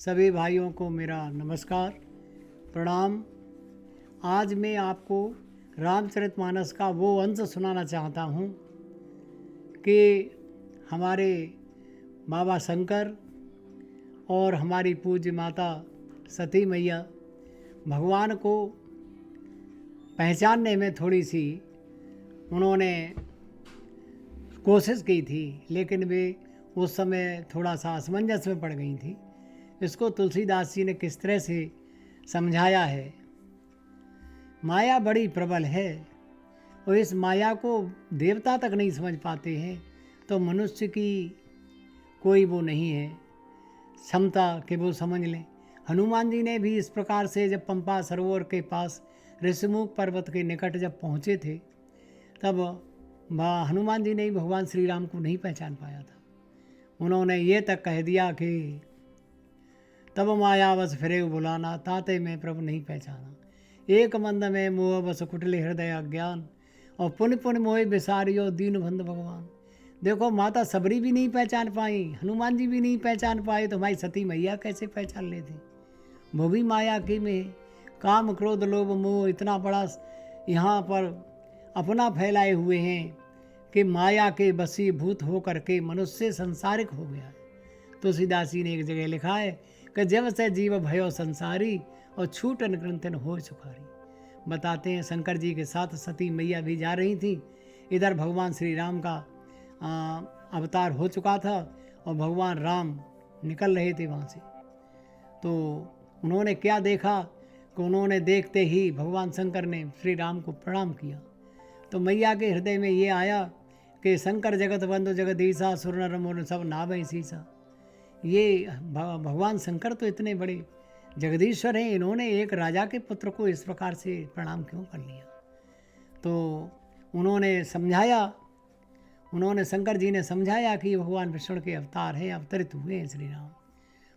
सभी भाइयों को मेरा नमस्कार, प्रणाम। आज मैं आपको रामचरितमानस का वो अंश सुनाना चाहता हूँ कि हमारे बाबा शंकर और हमारी पूज्य माता सती मैया भगवान को पहचानने में थोड़ी सी उन्होंने कोशिश की थी, लेकिन वे उस समय थोड़ा सा असमंजस में पड़ गई थी। इसको तुलसीदास जी ने किस तरह से समझाया है। माया बड़ी प्रबल है और इस माया को देवता तक नहीं समझ पाते हैं, तो मनुष्य की कोई वो नहीं है क्षमता कि वो समझ लें। हनुमान जी ने भी इस प्रकार से जब पंपा सरोवर के पास ऋषिमुख पर्वत के निकट जब पहुँचे थे, तब हनुमान जी ने भगवान श्री राम को नहीं पहचान पाया था। उन्होंने ये तक कह दिया कि तब मायावश फिरे बुलाना, ताते में प्रभु नहीं पहचाना। एक मंद में मोह बस कुटिल हृदय अज्ञान, और पुण्य पुण्य मोह बिसारियो दीन बंधु भगवान। देखो, माता सबरी भी नहीं पहचान पाई, हनुमान जी भी नहीं पहचान पाए, तो हमारी सती मैया कैसे पहचान लेती। वो भी माया की में काम क्रोध लोभ मोह इतना बड़ा यहाँ पर अपना फैलाए हुए हैं कि माया के वशीभूत होकर के मनुष्य संसारिक हो गया। तुलसीदास जी ने एक जगह लिखा है कि जब से जीव भयो संसारी और छूटन ग्रंथन हो सुखारी। बताते हैं शंकर जी के साथ सती मैया भी जा रही थी। इधर भगवान श्री राम का अवतार हो चुका था और भगवान राम निकल रहे थे वहाँ से। तो उन्होंने क्या देखा कि उन्होंने देखते ही भगवान शंकर ने श्री राम को प्रणाम किया। तो मैया के हृदय में ये आया कि शंकर जगत बंधु जगदीशा सुर नर मुर सब नाभै सीसा। ये भगवान शंकर तो इतने बड़े जगदीश्वर हैं, इन्होंने एक राजा के पुत्र को इस प्रकार से प्रणाम क्यों कर लिया। तो उन्होंने समझाया, उन्होंने शंकर जी ने समझाया कि भगवान विष्णु के अवतार हैं, अवतरित हुए हैं श्री राम।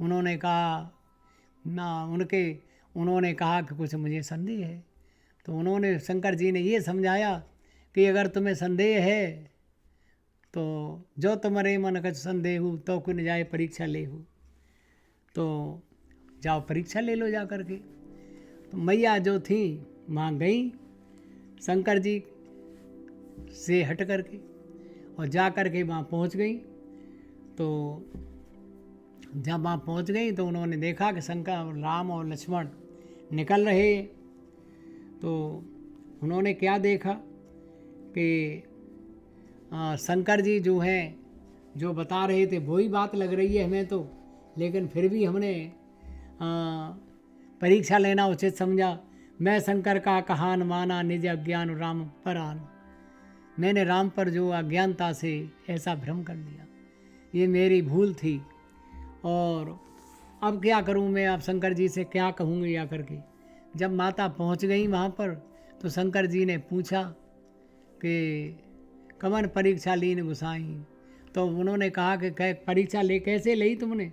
उन्होंने कहा उन्होंने कहा कि कुछ मुझे संदेह है। तो उन्होंने शंकर जी ने ये समझाया कि अगर तुम्हें संदेह है तो जो तुम्हारे मन कछ संदेह हो तो कुन जाए परीक्षा ले हो, तो जाओ परीक्षा ले लो जा कर के। तो मैया जो थी वहाँ गई शंकर जी से हट कर के और जा कर के वहाँ पहुँच गई। तो जब वहाँ पहुँच गई तो उन्होंने देखा कि शंकर राम और लक्ष्मण निकल रहे। तो उन्होंने क्या देखा कि शंकर जी जो हैं जो बता रहे थे वही बात लग रही है हमें तो, लेकिन फिर भी हमने परीक्षा लेना उचित समझा। मैं शंकर का कहान माना निज अज्ञान राम पर आन। मैंने राम पर जो अज्ञानता से ऐसा भ्रम कर लिया, ये मेरी भूल थी। और अब क्या करूं मैं, अब शंकर जी से क्या कहूँगी या करके। जब माता पहुंच गई वहाँ पर तो शंकर जी ने पूछा कि कमन परीक्षा लीन गुसाई। तो उन्होंने कहा कि परीक्षा ले कैसे ली तुमने।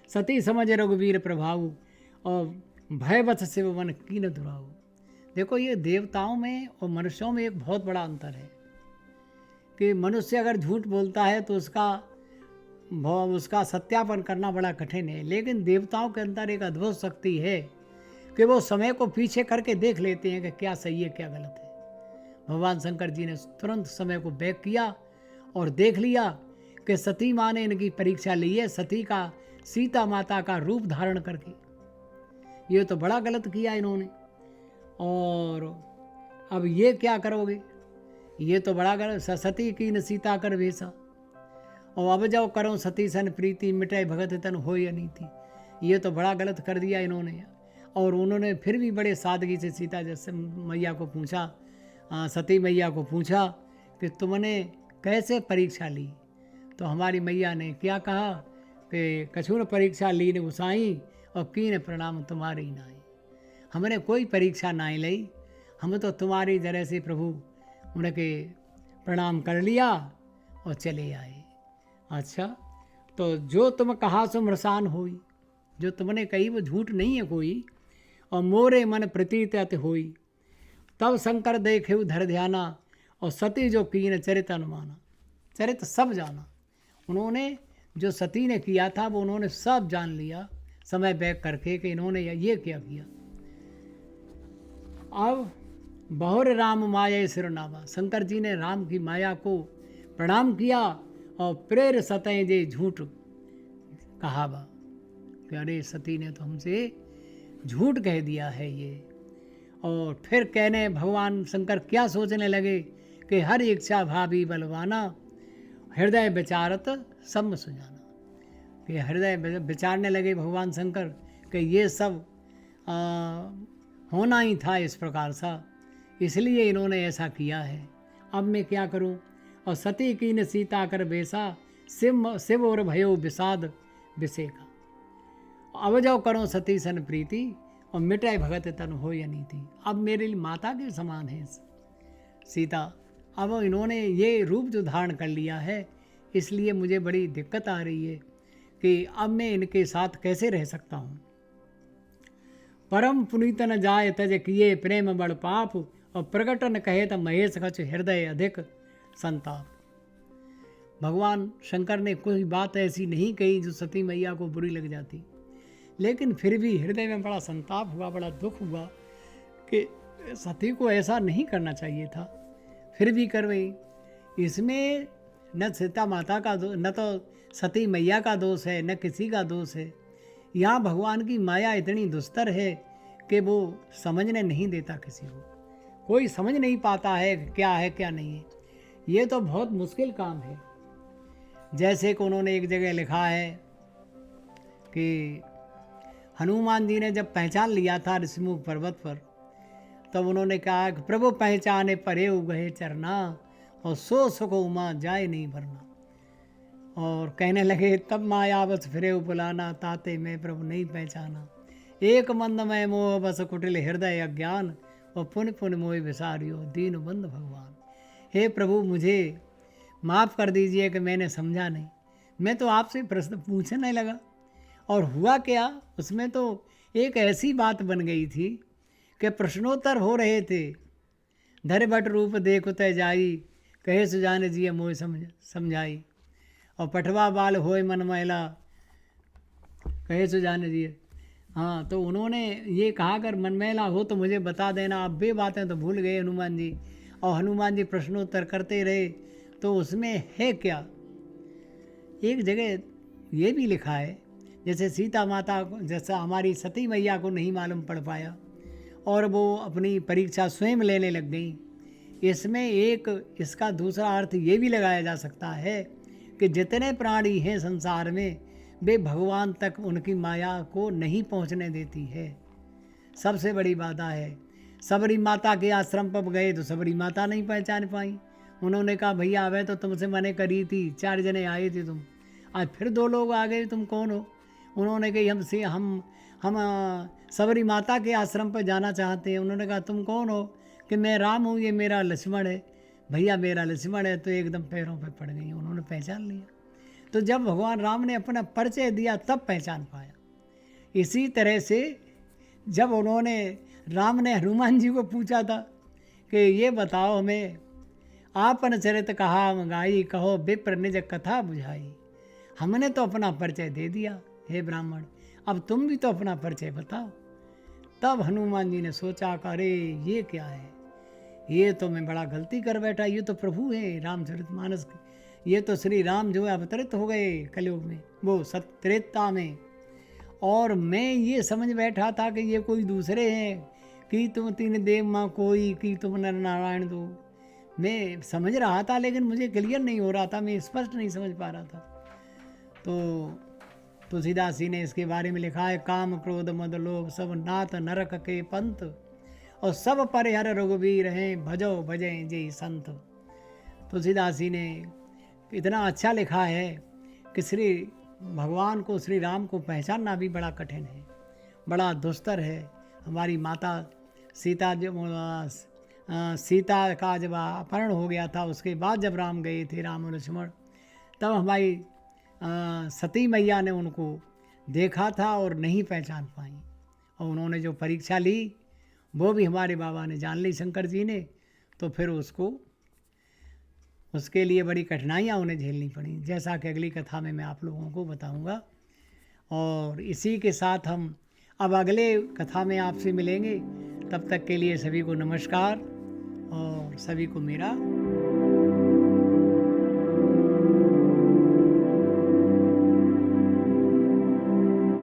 सती समझ रघुवीर प्रभाव और भयवत शिव मन कीन दुराऊ। देखो, ये देवताओं में और मनुष्यों में एक बहुत बड़ा अंतर है कि मनुष्य अगर झूठ बोलता है तो उसका सत्यापन करना बड़ा कठिन है, लेकिन देवताओं के अंदर एक अद्भुत शक्ति है कि वो समय को पीछे करके देख लेते हैं कि क्या सही है क्या गलत है। भगवान शंकर जी ने तुरंत समय को बैक किया और देख लिया कि सती माँ ने इनकी परीक्षा ली है, सती का सीता माता का रूप धारण करके। ये तो बड़ा गलत किया इन्होंने, और अब ये क्या करोगे, ये तो बड़ा गलत। सती की न सीता कर भेसा, और अब जाओ करो सती सन प्रीति मिटाए भगत तन हो या नहीं थी। ये तो बड़ा गलत कर दिया इन्होंने। और उन्होंने फिर भी बड़े सादगी से सीता जैसे मैया को पूछा, सती मैया को पूछा कि तुमने कैसे परीक्षा ली। तो हमारी मैया ने क्या कहा कि कछुर परीक्षा लीन गुसाई और कीन प्रणाम तुम्हारी नाई। हमने कोई परीक्षा नाई ली, हम तो तुम्हारी तरह से प्रभु उनके प्रणाम कर लिया और चले आए। अच्छा, तो जो तुम कहा सो मृषान होई, जो तुमने कही वो झूठ नहीं है कोई, और मोरे मन प्रतीत अति होई। तब शंकर देखे उधर ध्याना और सती जो कीन चरित अनुमाना। चरित सब जाना, उन्होंने जो सती ने किया था वो उन्होंने सब जान लिया, समय बैक करके कि इन्होंने ये क्या किया। अब बहुर राम माया सिरनामा, शंकर जी ने राम की माया को प्रणाम किया और प्रेर सतह जे झूठ कहावा कि अरे सती ने तो हमसे झूठ कह दिया है ये। और फिर कहने भगवान शंकर क्या सोचने लगे कि हर इच्छा भाभी बलवाना, हृदय विचारत सब सुजाना। कि हृदय विचारने लगे भगवान शंकर कि ये सब होना ही था इस प्रकार सा, इसलिए इन्होंने ऐसा किया है। अब मैं क्या करूं। और सती कीन सीता कर बेसा, शिव और भयो विषाद विषे का। अब जाओ करो सती सन प्रीति, और मिटाए भगत तन हो या नीति। अब मेरे लिए माता के समान है सीता। अब इन्होंने ये रूप जो धारण कर लिया है, इसलिए मुझे बड़ी दिक्कत आ रही है कि अब मैं इनके साथ कैसे रह सकता हूँ। परम पुनीत न जाय तज किए प्रेम बड़ पाप, और प्रकट न कहे त महेश कछ हृदय अधिक संताप। भगवान शंकर ने कोई बात ऐसी नहीं कही जो सती मैया को बुरी लग जाती, लेकिन फिर भी हृदय में बड़ा संताप हुआ, बड़ा दुख हुआ कि सती को ऐसा नहीं करना चाहिए था, फिर भी कर गई। इसमें न सीता माता का न तो सती मैया का दोष है, न किसी का दोष है। यहाँ भगवान की माया इतनी दुस्तर है कि वो समझने नहीं देता किसी को, कोई समझ नहीं पाता है क्या नहीं है। ये तो बहुत मुश्किल काम है। जैसे कि उन्होंने एक जगह लिखा है कि हनुमान जी ने जब पहचान लिया था ऋषिमुख पर्वत पर, तब उन्होंने कहा कि प्रभु पहचाने परे उगहे चरना, और सो सुख उमा जाए नहीं भरना। और कहने लगे तब मायावस फिरे उपलाना, ताते मैं प्रभु नहीं पहचाना। एक मंद में मोह बस कुटिल हृदय अज्ञान, और पुण्य पुण्य मोह विसारियो दीन बंद भगवान। हे प्रभु मुझे माफ़ कर दीजिए कि मैंने समझा नहीं, मैं तो आपसे प्रश्न पूछने लगा। और हुआ क्या, उसमें तो एक ऐसी बात बन गई थी कि प्रश्नोत्तर हो रहे थे। धर भट रूप देखो तय जाई, कहे सुजान जी मोह समझाई। और पठवा बाल होए मन मैला, कहे सुजान जी। हाँ, तो उन्होंने ये कहा अगर मन मैला हो तो मुझे बता देना। अब वे बातें तो भूल गए हनुमान जी, और हनुमान जी प्रश्नोत्तर करते रहे। तो उसमें है क्या, एक जगह ये भी लिखा है जैसे सीता माता को, जैसा हमारी सती मैया को नहीं मालूम पड़ पाया और वो अपनी परीक्षा स्वयं लेने लग गई। इसमें एक इसका दूसरा अर्थ ये भी लगाया जा सकता है कि जितने प्राणी हैं संसार में, वे भगवान तक उनकी माया को नहीं पहुंचने देती है। सबसे बड़ी बाधा है। सबरी माता के आश्रम पर गए तो सबरी माता नहीं पहचान पाई। उन्होंने कहा भैया आवे तो तुमसे मने करी थी, 4 जने आए थे तुम, आज फिर 2 लोग आ गए, तुम कौन हो। उन्होंने कहा हम सबरी माता के आश्रम पर जाना चाहते हैं। उन्होंने कहा तुम कौन हो, कि मैं राम हूँ, ये मेरा लक्ष्मण है। भैया मेरा लक्ष्मण है। तो एकदम पैरों पे पड़ गई, उन्होंने पहचान लिया। तो जब भगवान राम ने अपना परिचय दिया तब पहचान पाया। इसी तरह से जब उन्होंने राम ने हनुमान जी को पूछा था कि ये बताओ हमें, आपन चरित कहा मंगाई, कहो विप्र निज कथा बुझाई। हमने तो अपना परिचय दे दिया, हे ब्राह्मण, अब तुम भी तो अपना परिचय बताओ। तब हनुमान जी ने सोचा कि अरे ये क्या है, ये तो मैं बड़ा गलती कर बैठा। ये तो प्रभु है रामचरितमानस के, ये तो श्री राम जो है अवतरित हो गए कलयुग में, वो सत्रेता में। और मैं ये समझ बैठा था कि ये कोई दूसरे हैं, कि तुम तीन देव माँ कोई, कि तुम नर नारायण दो। मैं समझ रहा था लेकिन मुझे क्लियर नहीं हो रहा था, मैं स्पष्ट नहीं समझ पा रहा था। तो तुलसीदास जी ने इसके बारे में लिखा है, काम क्रोध मद लोभ सब नाथ नरक के पंथ, और सब परिहर रघुवीर हैं, भजो भजें जय संत। तुलसीदास जी ने इतना अच्छा लिखा है कि श्री भगवान को, श्री राम को पहचानना भी बड़ा कठिन है, बड़ा दुस्तर है। हमारी माता सीता सीता का जब अपहरण हो गया था, उसके बाद जब राम गए थे, राम और लक्ष्मण, तब हमारी सती मैया ने उनको देखा था और नहीं पहचान पाई। और उन्होंने जो परीक्षा ली वो भी हमारे बाबा ने जान ली, शंकर जी ने। तो फिर उसके लिए बड़ी कठिनाइयाँ उन्हें झेलनी पड़ी, जैसा कि अगली कथा में मैं आप लोगों को बताऊंगा। और इसी के साथ हम अब अगले कथा में आपसे मिलेंगे। तब तक के लिए सभी को नमस्कार और सभी को मेरा